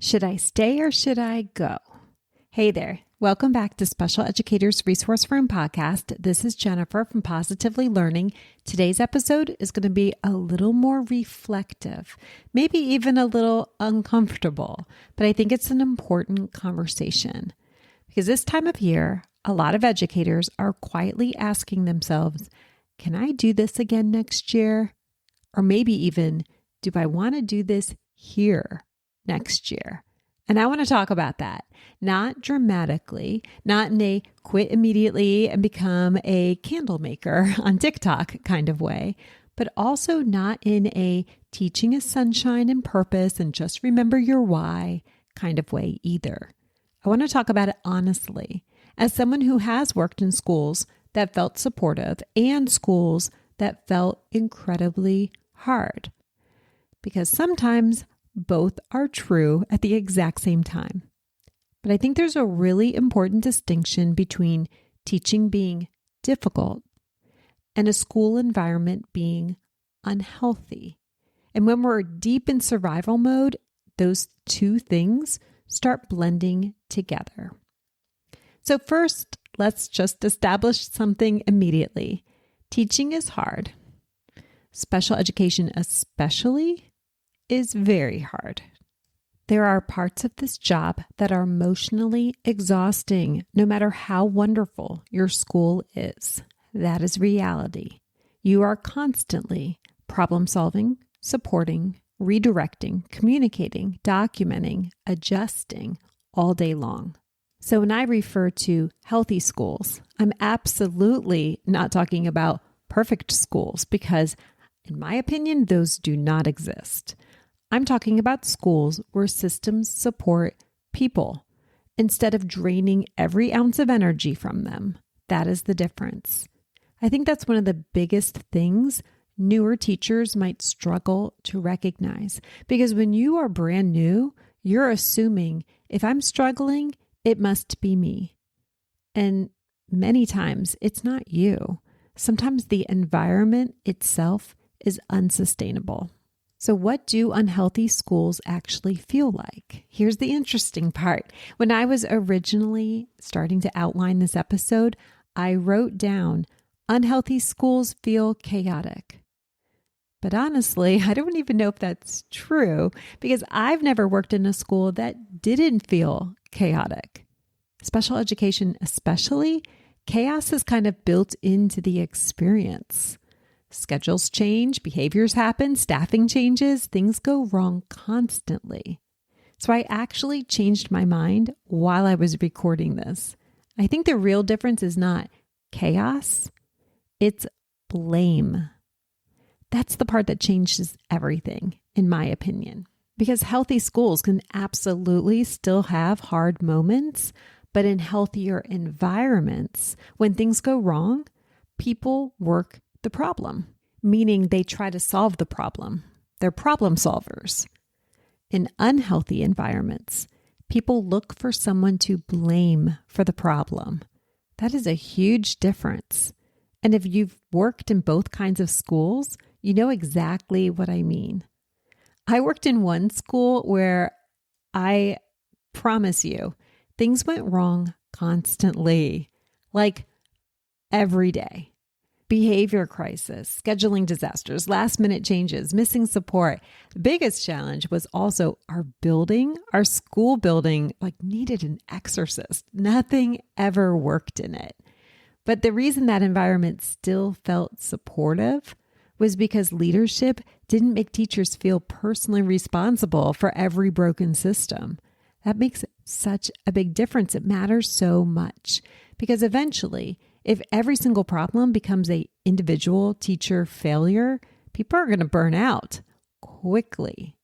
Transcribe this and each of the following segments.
Should I stay or should I go? Hey there. Welcome back to Special Educators Resource Room Podcast. This is Jennifer from Positively Learning. Today's episode is going to be a little more reflective, maybe even a little uncomfortable, but I think it's an important conversation because this time of year, a lot of educators are quietly asking themselves, can I do this again next year? Or maybe even, do I want to do this here next year? And I want to talk about that, not dramatically, not in a quit immediately and become a candle maker on TikTok kind of way, but also not in a teaching is sunshine and purpose and just remember your why kind of way either. I want to talk about it honestly, as someone who has worked in schools that felt supportive and schools that felt incredibly hard. Because sometimes both are true at the exact same time. But I think there's a really important distinction between teaching being difficult and a school environment being unhealthy. And when we're deep in survival mode, those two things start blending together. So first, let's just establish something immediately. Teaching is hard. Special education especially is very hard. There are parts of this job that are emotionally exhausting, no matter how wonderful your school is. That is reality. You are constantly problem solving, supporting, redirecting, communicating, documenting, adjusting all day long. So when I refer to healthy schools, I'm absolutely not talking about perfect schools because, in my opinion, those do not exist. I'm talking about schools where systems support people instead of draining every ounce of energy from them. That is the difference. I think that's one of the biggest things newer teachers might struggle to recognize because when you are brand new, you're assuming if I'm struggling, it must be me. And many times it's not you. Sometimes the environment itself is unsustainable. So what do unhealthy schools actually feel like? Here's the interesting part. When I was originally starting to outline this episode, I wrote down, unhealthy schools feel chaotic. But honestly, I don't even know if that's true because I've never worked in a school that didn't feel chaotic. Special education especially, chaos is kind of built into the experience. Schedules change, behaviors happen, staffing changes, things go wrong constantly. So I actually changed my mind while I was recording this. I think the real difference is not chaos, it's blame. That's the part that changes everything, in my opinion. Because healthy schools can absolutely still have hard moments, but in healthier environments, when things go wrong, people work the problem, meaning they try to solve the problem. They're problem solvers. In unhealthy environments, people look for someone to blame for the problem. That is a huge difference. And if you've worked in both kinds of schools, you know exactly what I mean. I worked in one school where I promise you, things went wrong constantly, like every day. Behavior crisis, scheduling disasters, last minute changes, missing support. The biggest challenge was also our school building, needed an exorcist. Nothing ever worked in it. But the reason that environment still felt supportive was because leadership didn't make teachers feel personally responsible for every broken system. That makes such a big difference. It matters so much because eventually, if every single problem becomes an individual teacher failure, people are going to burn out quickly.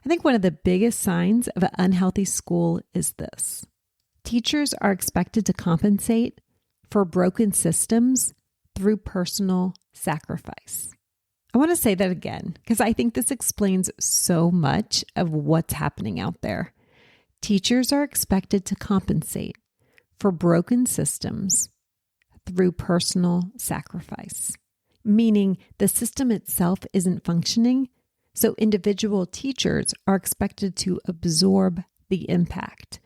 I think one of the biggest signs of an unhealthy school is this. Teachers are expected to compensate for broken systems through personal sacrifice. I want to say that again because I think this explains so much of what's happening out there. Teachers are expected to compensate for broken systems through personal sacrifice, meaning the system itself isn't functioning, so individual teachers are expected to absorb the impact.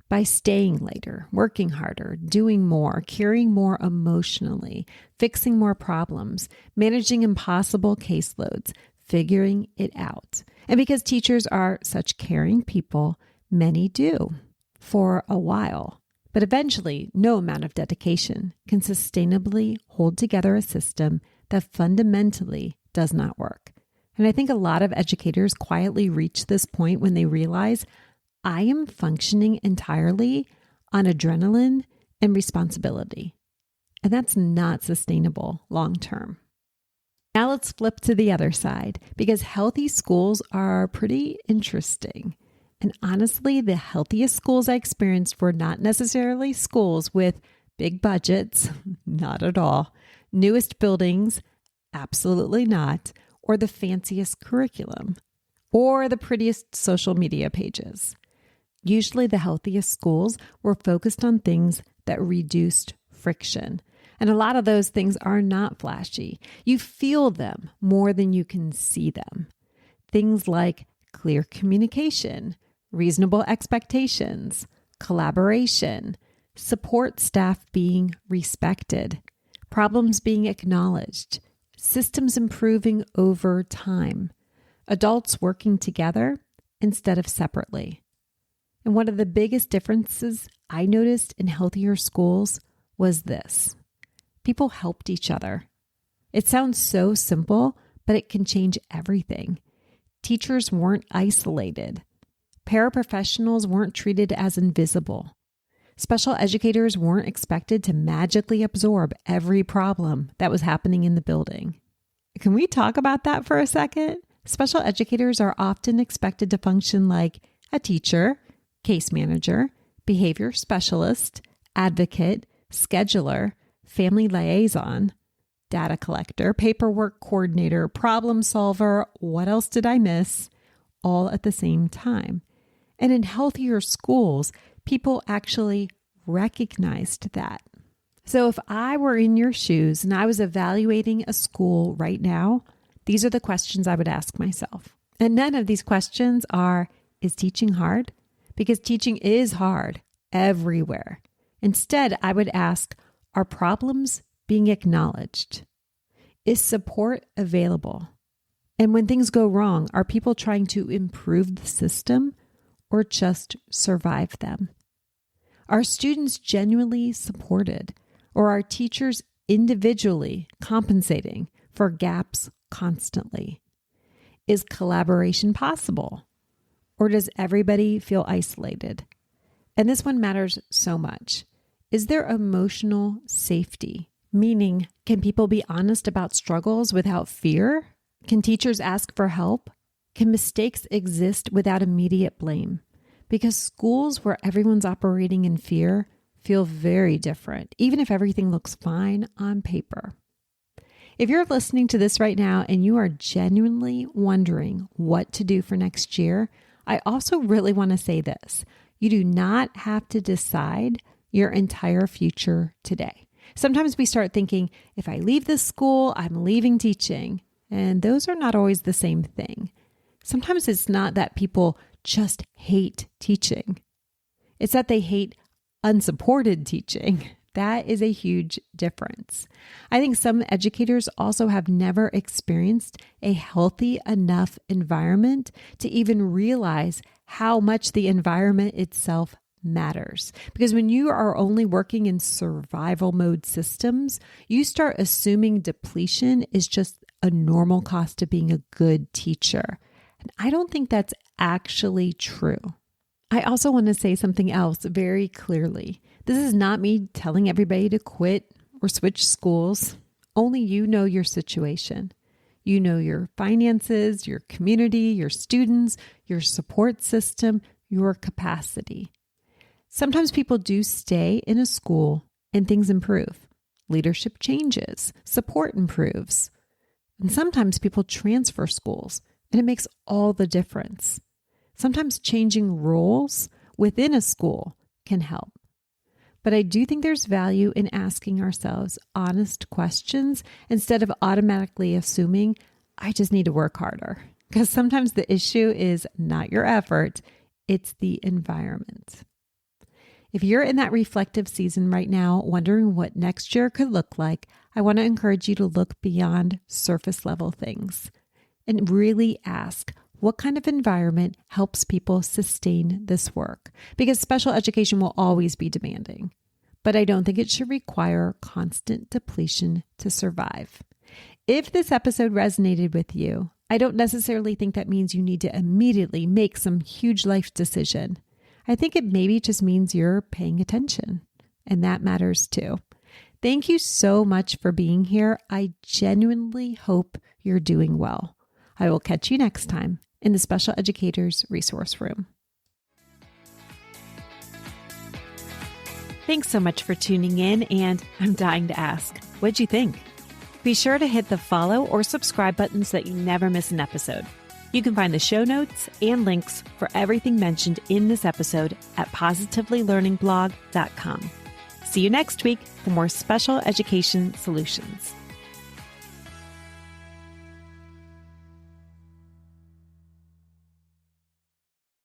By staying later, working harder, doing more, caring more emotionally, fixing more problems, managing impossible caseloads, figuring it out. And because teachers are such caring people, many do for a while. But eventually, no amount of dedication can sustainably hold together a system that fundamentally does not work. And I think a lot of educators quietly reach this point when they realize, I am functioning entirely on adrenaline and responsibility. And that's not sustainable long term. Now let's flip to the other side, because healthy schools are pretty interesting. And honestly, the healthiest schools I experienced were not necessarily schools with big budgets, not at all, newest buildings, absolutely not, or the fanciest curriculum, or the prettiest social media pages. Usually the healthiest schools were focused on things that reduced friction. And a lot of those things are not flashy. You feel them more than you can see them. Things like clear communication, reasonable expectations, collaboration, support staff being respected, problems being acknowledged, systems improving over time, adults working together instead of separately. And one of the biggest differences I noticed in healthier schools was this. People helped each other. It sounds so simple, but it can change everything. Teachers weren't isolated. Paraprofessionals weren't treated as invisible. Special educators weren't expected to magically absorb every problem that was happening in the building. Can we talk about that for a second? Special educators are often expected to function like a teacher, case manager, behavior specialist, advocate, scheduler, family liaison, data collector, paperwork coordinator, problem solver, what else did I miss? All at the same time. And in healthier schools, people actually recognized that. So if I were in your shoes and I was evaluating a school right now, these are the questions I would ask myself. And none of these questions are, is teaching hard? Because teaching is hard everywhere. Instead, I would ask, are problems being acknowledged? Is support available? And when things go wrong, are people trying to improve the system or just survive them? Are students genuinely supported, or are teachers individually compensating for gaps constantly? Is collaboration possible? Or does everybody feel isolated? And this one matters so much. Is there emotional safety? Meaning, can people be honest about struggles without fear? Can teachers ask for help? Can mistakes exist without immediate blame? Because schools where everyone's operating in fear feel very different, even if everything looks fine on paper. If you're listening to this right now and you are genuinely wondering what to do for next year, I also really want to say this. You do not have to decide your entire future today. Sometimes we start thinking, if I leave this school, I'm leaving teaching. And those are not always the same thing. Sometimes it's not that people just hate teaching. It's that they hate unsupported teaching. That is a huge difference. I think some educators also have never experienced a healthy enough environment to even realize how much the environment itself matters. Because when you are only working in survival mode systems, you start assuming depletion is just a normal cost of being a good teacher. And I don't think that's actually true. I also want to say something else very clearly. This is not me telling everybody to quit or switch schools. Only you know your situation. You know your finances, your community, your students, your support system, your capacity. Sometimes people do stay in a school and things improve. Leadership changes, support improves. And sometimes people transfer schools and it makes all the difference. Sometimes changing roles within a school can help. But I do think there's value in asking ourselves honest questions instead of automatically assuming, I just need to work harder. Because sometimes the issue is not your effort, it's the environment. If you're in that reflective season right now, wondering what next year could look like, I want to encourage you to look beyond surface level things and really ask, what kind of environment helps people sustain this work? Because special education will always be demanding, but I don't think it should require constant depletion to survive. If this episode resonated with you, I don't necessarily think that means you need to immediately make some huge life decision. I think it maybe just means you're paying attention, and that matters too. Thank you so much for being here. I genuinely hope you're doing well. I will catch you next time in the Special Educators Resource Room. Thanks so much for tuning in, and I'm dying to ask, what'd you think? Be sure to hit the follow or subscribe buttons so that you never miss an episode. You can find the show notes and links for everything mentioned in this episode at positivelylearningblog.com. See you next week for more special education solutions.